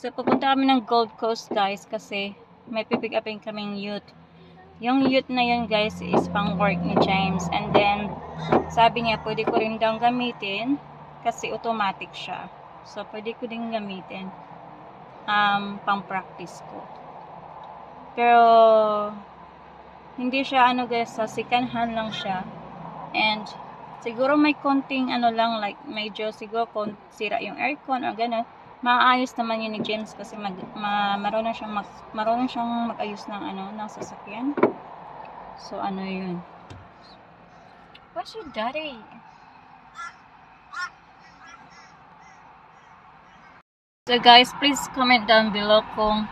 So, pupunta kami ng Gold Coast, guys, kasi may pipick upin kaming youth. Yung youth na yun, guys, is pang work ni James. And then, sabi niya, pwede ko rin daw gamitin kasi automatic siya. So, pwede ko din gamitin pang practice ko. Pero, hindi siya, guys, sa second hand lang siya. And, siguro may konting, lang, like, medyo, siguro, kung sira yung aircon or gano'n, maayos naman yun ni James kasi marunong siyang mag-ayos ng ng sasakyan. So yun. What's your daddy? So guys, please comment down below kung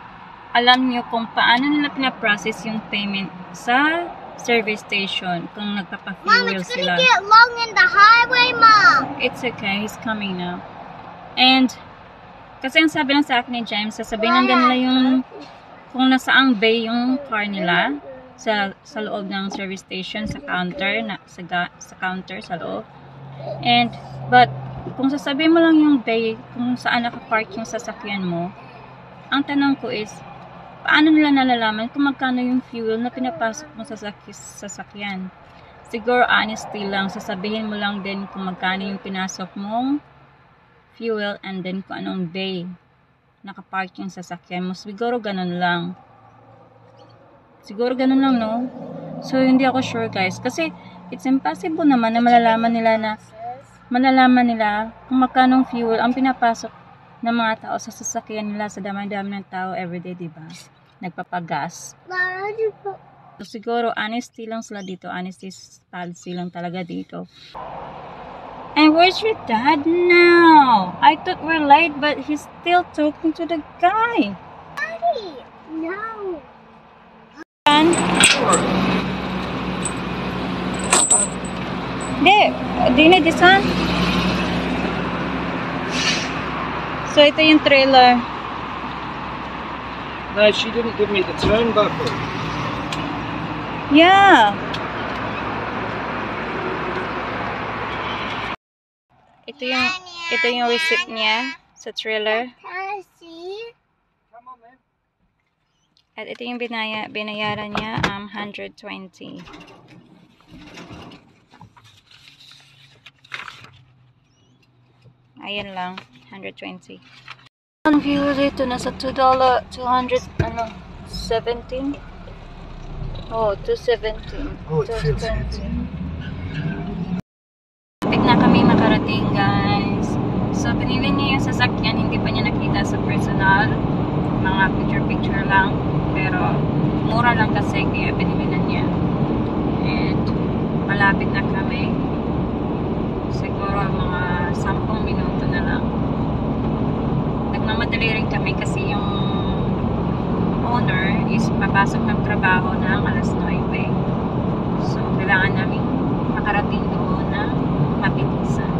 alam niyo kung paano nila pina-process yung payment sa service station kung nagpapa-fuel sila. Mom, it's gonna get long in the highway, Mom. It's okay, he's coming now. And kasi ang sabi lang sa akin ni James, sasabihin lang nila yung kung nasaang bay yung car nila sa loob ng service station, sa counter, sa counter sa loob. But kung sasabihin mo lang yung bay kung saan nakapark yung sasakyan mo, ang tanong ko is, paano nila nalalaman kung magkano yung fuel na pinapasok mo sa sasakyan? Siguro honesty lang, sasabihin mo lang din kung magkano yung pinasok mong fuel and then kung anong bay nakapark yung sasakyan mo. Siguro ganun lang. Siguro ganun lang, no? So, hindi ako sure, guys. Kasi, it's impossible naman na malalaman nila kung magkanong fuel ang pinapasok ng mga tao sa sasakyan nila sa dami-dami ng tao everyday, diba? Nagpapagas. So, siguro, honesty lang sila dito. Honesty policy lang talaga dito. And where's your dad now? I thought we're late, but he's still talking to the guy. Daddy, no. Do you need this one? So ito yung trailer. No, she didn't give me the turnbuckle. Yeah. Ito yung receipt niya sa trailer. At ito yung binayaran niya, 120. Ayan lang, 120. Ang fuel dito nasa $217. Oh, 217. Oh, it feels good. Na kami makarating, guys. So, binili niya yung sasakyan. Hindi pa niya nakita sa personal. Mga picture-picture lang. Pero, mura lang kasi. Kaya binili na niya. And, malapit na kami. Siguro, mga 10 minuto na lang. Nagmamadali rin kami kasi yung owner is papasok ng trabaho ng alas 9. So, kailangan namin makarating doon na mabilisan.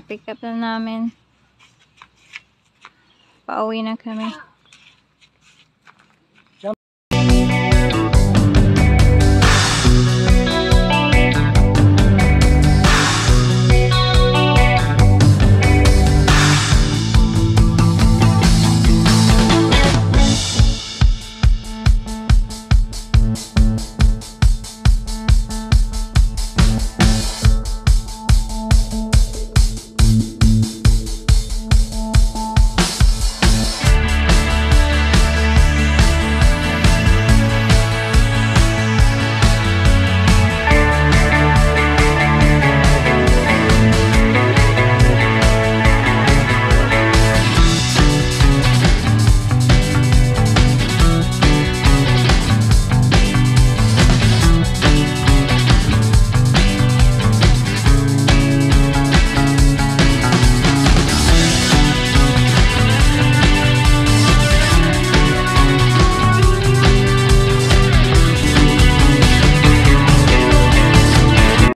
Pick up na namin. Pauwi na kami.